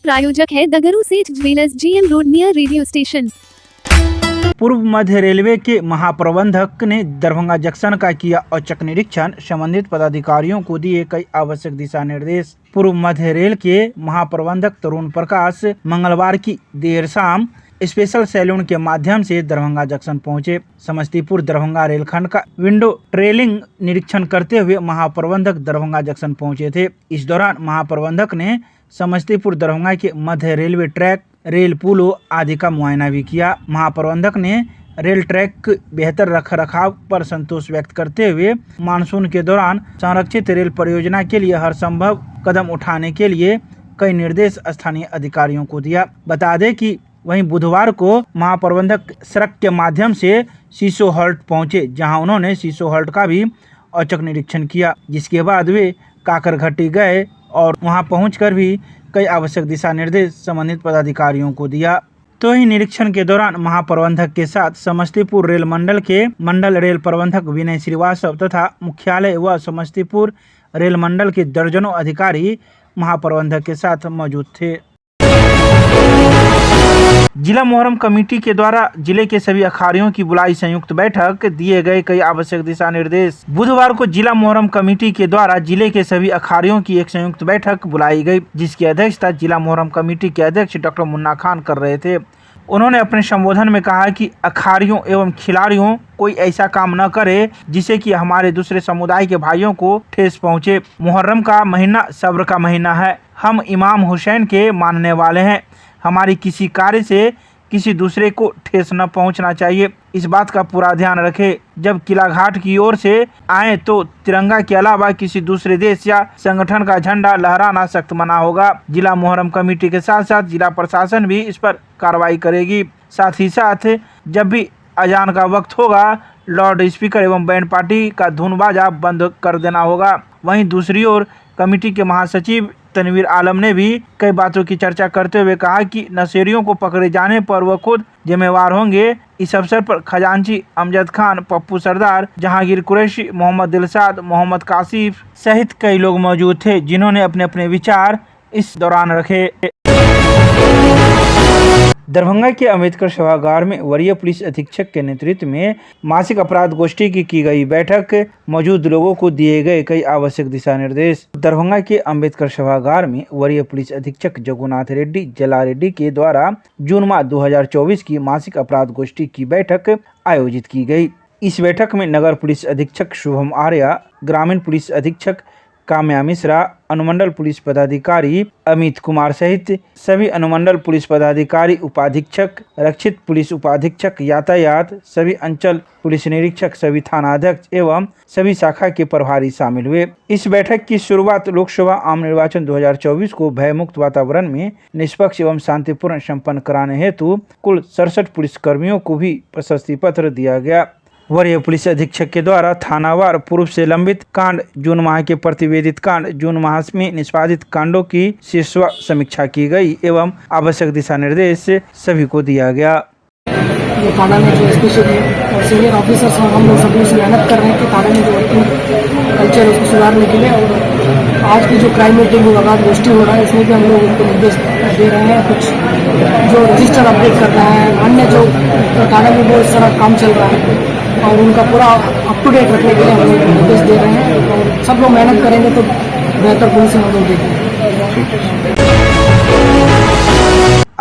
प्रायोजक है दगरू सेठ jewellers, GM road near radio station. पूर्व मध्य रेलवे के महाप्रबंधक ने दरभंगा जंक्शन का किया औचक निरीक्षण, संबंधित पदाधिकारियों को दिए कई आवश्यक दिशा निर्देश। पूर्व मध्य रेल के महाप्रबंधक तरुण प्रकाश मंगलवार की देर शाम स्पेशल सैलून के माध्यम से दरभंगा जंक्शन पहुंचे। समस्तीपुर दरभंगा रेलखंड का विंडो ट्रेलिंग निरीक्षण करते हुए महाप्रबंधक दरभंगा जंक्शन पहुंचे थे। इस दौरान महाप्रबंधक ने समस्तीपुर दरभंगा के मध्य रेलवे ट्रैक, रेल पुलों आदि का मुआयना भी किया। महाप्रबंधक ने रेल ट्रैक के बेहतर रखरखाव पर संतोष व्यक्त करते हुए मानसून के दौरान संरक्षित रेल परियोजना के लिए हर संभव कदम उठाने के लिए कई निर्देश स्थानीय अधिकारियों को दिया। बता दें कि वहीं बुधवार को महाप्रबंधक सड़क के माध्यम से सीसो हॉल्ट पहुंचे, जहां उन्होंने सीसो हॉल्ट का भी औचक निरीक्षण किया, जिसके बाद वे काकरघट्टी गए और वहां पहुंचकर भी कई आवश्यक दिशा निर्देश संबंधित पदाधिकारियों को दिया। तो ही निरीक्षण के दौरान महाप्रबंधक के साथ समस्तीपुर रेल मंडल के मंडल रेल प्रबंधक विनय श्रीवास्तव तथा मुख्यालय व समस्तीपुर रेल मंडल के दर्जनों अधिकारी महाप्रबंधक के साथ मौजूद थे। जिला मोहर्रम कमेटी के द्वारा जिले के सभी अखाड़ियों की बुलाई संयुक्त बैठक, दिए गए कई आवश्यक दिशा निर्देश। बुधवार को जिला मोहर्रम कमेटी के द्वारा जिले के सभी अखाड़ियों की एक संयुक्त बैठक बुलाई गई, जिसकी अध्यक्षता जिला मोहर्रम कमेटी के अध्यक्ष डॉक्टर मुन्ना खान कर रहे थे। उन्होंने अपने संबोधन में कहा कि अखाड़ियों एवं खिलाड़ियों कोई ऐसा काम न करे जिससे कि हमारे दूसरे समुदाय के भाइयों को ठेस पहुँचे। मुहर्रम का महीना सब्र का महीना है। हम इमाम हुसैन के मानने वाले हैं। हमारी किसी कार्य से किसी दूसरे को ठेस न पहुंचना चाहिए। इस बात का पूरा ध्यान रखें। जब किला घाट की ओर से आए तो तिरंगा के अलावा किसी दूसरे देश या संगठन का झंडा लहराना सख्त मना होगा। जिला मोहर्रम कमेटी के साथ साथ जिला प्रशासन भी इस पर कार्रवाई करेगी। साथ ही साथ जब भी अजान का वक्त होगा, लाउड स्पीकर एवं बैंड पार्टी का धुन बाजा बंद कर देना होगा। वहीं दूसरी ओर कमेटी के महासचिव तनवीर आलम ने भी कई बातों की चर्चा करते हुए कहा कि नशेड़ियों को पकड़े जाने पर वह खुद जिम्मेवार होंगे। इस अवसर पर खजांची अमजद खान, पप्पू सरदार, जहांगीर कुरैशी, मोहम्मद दिलशाद, मोहम्मद कासिफ सहित कई लोग मौजूद थे, जिन्होंने अपने अपने विचार इस दौरान रखे। दरभंगा के अम्बेडकर सभागार में वरीय पुलिस अधीक्षक के नेतृत्व में मासिक अपराध गोष्ठी की गई बैठक, मौजूद लोगों को दिए गए कई आवश्यक दिशा निर्देश। दरभंगा के अम्बेडकर सभागार में वरीय पुलिस अधीक्षक जगुनाथ रेड्डी जला रेड्डी के द्वारा जून माह 2024 की मासिक अपराध गोष्ठी की बैठक आयोजित की गई। इस बैठक में नगर पुलिस अधीक्षक शुभम आर्या, ग्रामीण पुलिस अधीक्षक काम्या मिश्रा, अनुमंडल पुलिस पदाधिकारी अमित कुमार सहित सभी अनुमंडल पुलिस पदाधिकारी, उपाधीक्षक, रक्षित पुलिस उपाधीक्षक, यातायात, सभी अंचल पुलिस निरीक्षक, सभी थानाध्यक्ष एवं सभी शाखा के प्रभारी शामिल हुए। इस बैठक की शुरुआत लोकसभा आम निर्वाचन 2024 को भयमुक्त वातावरण में निष्पक्ष एवं शांतिपूर्ण संपन्न कराने हेतु कुल 67 पुलिस कर्मियों को भी प्रशस्ति पत्र दिया गया। वरीय पुलिस अधीक्षक के द्वारा थानावार पूर्व से लंबित कांड, जून माह के प्रतिवेदित कांड, जून माह में निष्पादित कांडों की शीर्ष समीक्षा की गई एवं आवश्यक दिशा निर्देश सभी को दिया गया। जो थाना में जो स्पेशल और सीनियर ऑफिसर्स हैं, हम लोग सभी से मेहनत कर रहे हैं कि थाने में जो वर्किंग कल्चर है उसको सुधारने के लिए। और आज की जो क्राइम मीटिंग अपराध गोष्ठी हो रहा है, इसमें भी हम लोग उनको निर्देश दे रहे हैं। कुछ जो रजिस्टर अपडेट कर रहे हैं, अन्य जो थाने में बहुत सारा काम चल रहा है और उनका पूरा अप टू डेट रखने के लिए हम लोग निर्देश दे रहे हैं। और सब लोग मेहनत करेंगे तो बेहतर पुलिसिंग हम लोग देखेंगे।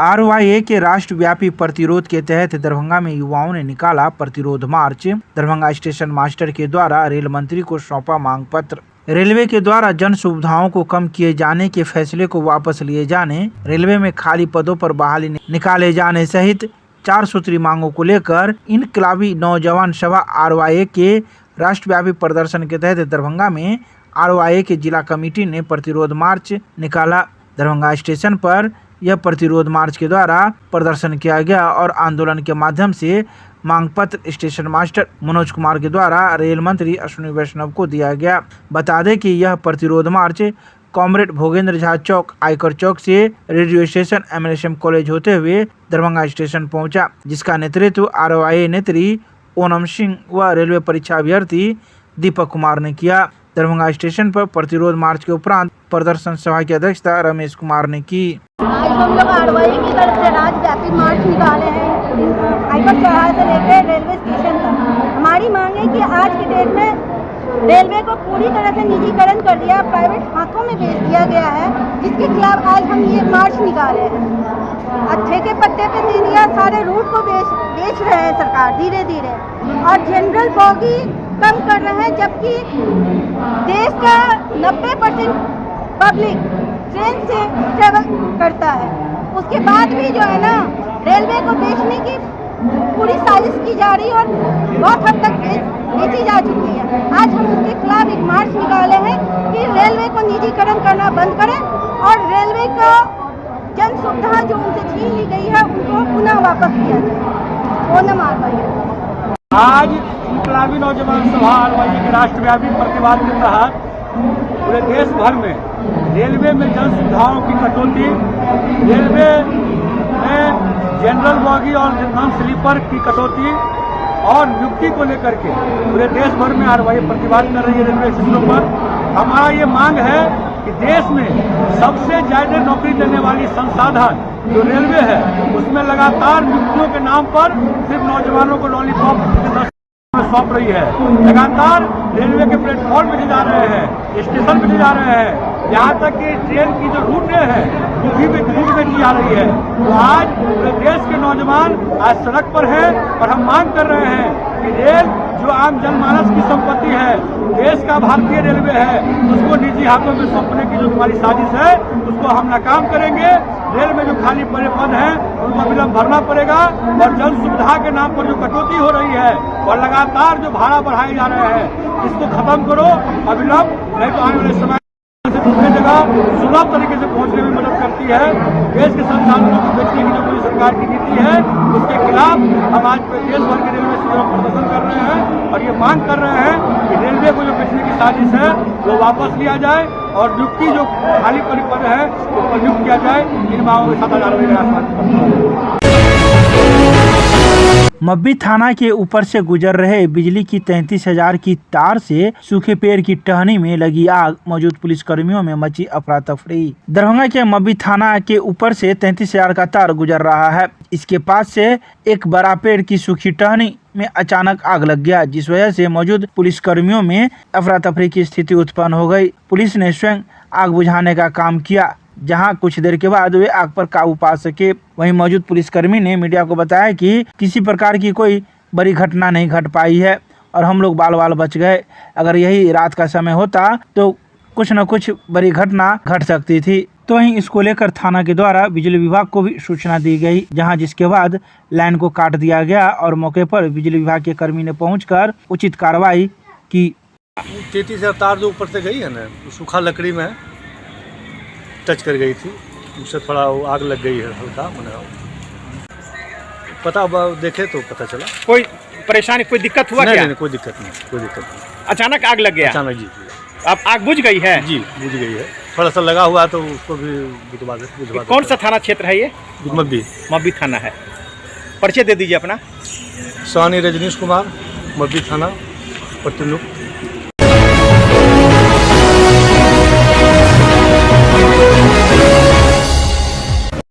RYA के राष्ट्रव्यापी प्रतिरोध के तहत दरभंगा में युवाओं ने निकाला प्रतिरोध मार्च। दरभंगा स्टेशन मास्टर के द्वारा रेल मंत्री को सौंपा मांग पत्र। रेलवे के द्वारा जन सुविधाओं को कम किए जाने के फैसले को वापस लिए जाने, रेलवे में खाली पदों पर बहाली निकाले जाने सहित 4 सूत्री मांगों को लेकर इनकलाबी नौजवान सभा RYA के राष्ट्रव्यापी प्रदर्शन के तहत दरभंगा में RYA के जिला कमेटी ने प्रतिरोध मार्च निकाला। दरभंगा स्टेशन पर यह प्रतिरोध मार्च के द्वारा प्रदर्शन किया गया और आंदोलन के माध्यम से मांग पत्र स्टेशन मास्टर मनोज कुमार के द्वारा रेल मंत्री अश्विनी वैष्णव को दिया गया। बता दें कि यह प्रतिरोध मार्च कॉमरेड भोगेंद्र झा चौक, आयकर चौक से रेडियो स्टेशन MLSM कॉलेज होते हुए दरभंगा स्टेशन पहुंचा, जिसका नेतृत्व RYA नेत्री ओनम सिंह व रेलवे परीक्षा अभ्यर्थी दीपक कुमार ने किया। दरभंगा स्टेशन पर प्रतिरोध मार्च के उपरांत प्रदर्शन सभा की अध्यक्षता रमेश कुमार ने की। आज हम लोग आरवाई की तरफ से राज्यव्यापी मार्च निकाले हैं हाईकोर्ट चौराहे से लेकर रेलवे स्टेशन तक। हमारी मांग है कि आज की डेट में रेलवे को पूरी तरह से निजीकरण कर दिया, प्राइवेट हाथों में बेच दिया गया है, जिसके खिलाफ आज हम ये मार्च निकाले हैं। अच्छे के पट्टे पे दे दिया, सारे रूट को बेच रहे हैं सरकार धीरे धीरे, और जनरल बोगी कम कर रहे हैं, जबकि देश का 90% पब्लिक ट्रेन से ट्रेवल करता है। उसके बाद भी जो है ना रेलवे को बेचने की पूरी साजिश की जा रही है और बहुत हद तक बेची जा चुकी है। आज हम उसके खिलाफ एक मार्च निकाले हैं कि रेलवे को निजीकरण करना बंद करें और रेलवे का जन सुविधा जो उनसे छीन ली गई है उनको पुनः वापस किया जाए। वो न मार पाइए। आज इनकलाबी नौजवान सभा आरवाई के राष्ट्रव्यापी प्रतिवाद के तहत पूरे देश भर में रेलवे में जन सुविधाओं की कटौती, रेलवे में जनरल बोगी और नॉन स्लीपर की कटौती और नियुक्ति को लेकर के पूरे देश भर में आरवाई प्रतिवाद कर रही है रेलवे स्टेशनों पर। हमारा ये मांग है कि देश में सबसे ज्यादा नौकरी देने वाली संसाधन जो रेलवे है उसमें लगातार नियुक्तियों के नाम पर सिर्फ नौजवानों को लॉलीपॉप सौंप रही है। लगातार रेलवे के प्लेटफॉर्म पे जा रहे हैं, स्टेशन पे जा रहे हैं, यहाँ तक कि ट्रेन की जो रूट है वो भी रूट में की जा रही है। तो आज पूरे देश के नौजवान आज सड़क पर हैं और हम मांग कर रहे हैं कि रेल जो आम जनमानस की संपत्ति है, देश का भारतीय रेलवे है, उसको निजी हाथों में सौंपने की जो हमारी साजिश है उसको हम नाकाम करेंगे। रेल में जो खाली पड़े पद हैं उनको अविलंब भरना पड़ेगा और जन सुविधा के नाम पर जो कटौती हो रही है और लगातार जो भाड़ा बढ़ाए जा रहे हैं इसको खत्म करो अविलंब, नहीं तो आने वाले समय से दूसरी जगह सुलभ तरीके से पहुंचने में मदद करती है। देश के संसाधनों को बेचने की जो पूरी सरकार की नीति है उसके खिलाफ हम आज देश भर के रेलवे स्टेशनों पर प्रदर्शन कर रहे हैं और ये मांग कर रहे हैं कि रेलवे को जो बेचने की साजिश है वो वापस लिया जाए और नियुक्ति जो खाली पद है उसको नियुक्त किया जाए। इन मांगों के साथ आधार मब्बी थाना के ऊपर से गुजर रहे बिजली की 33,000 की तार से सूखे पेड़ की टहनी में लगी आग, मौजूद पुलिस कर्मियों में मची अफरा तफरी। दरभंगा के मब्बी थाना के ऊपर से 33,000 का तार गुजर रहा है। इसके पास से एक बड़ा पेड़ की सूखी टहनी में अचानक आग लग गया, जिस वजह से मौजूद पुलिस कर्मियों में अफरा तफरी की स्थिति उत्पन्न हो गई। पुलिस ने स्वयं आग बुझाने का काम किया, जहां कुछ देर के बाद वे आग पर काबू पा सके। वहीं मौजूद पुलिसकर्मी ने मीडिया को बताया कि किसी प्रकार की कोई बड़ी घटना नहीं घट पाई है और हम लोग बाल बाल बच गए। अगर यही रात का समय होता तो कुछ न कुछ बड़ी घटना घट सकती थी। तो वहीं इसको लेकर थाना के द्वारा बिजली विभाग को भी सूचना दी गई, जहां जिसके बाद लाइन को काट दिया गया और मौके पर बिजली विभाग के कर्मी ने पहुंचकर उचित कार्रवाई की। 33,000 तार जो ऊपर से गई है ना, सूखा लकड़ी में टच कर गई थी, उससे थोड़ा आग लग गई है हल्का। पता देखे तो पता चला। कोई परेशानी, कोई दिक्कत हुआ? नहीं, कोई दिक्कत नहीं। अचानक आग लग गया? अचानक जी। अब आग बुझ गई है? जी बुझ गई है, थोड़ा सा लगा हुआ तो उसको भी बुझवा दे। कौन सा थाना क्षेत्र है ये? मब्बी थाना है। परिचय दे दीजिए अपना। स्वानी रजनीश कुमार, मब्बी थाना प्रतिनियुक्त।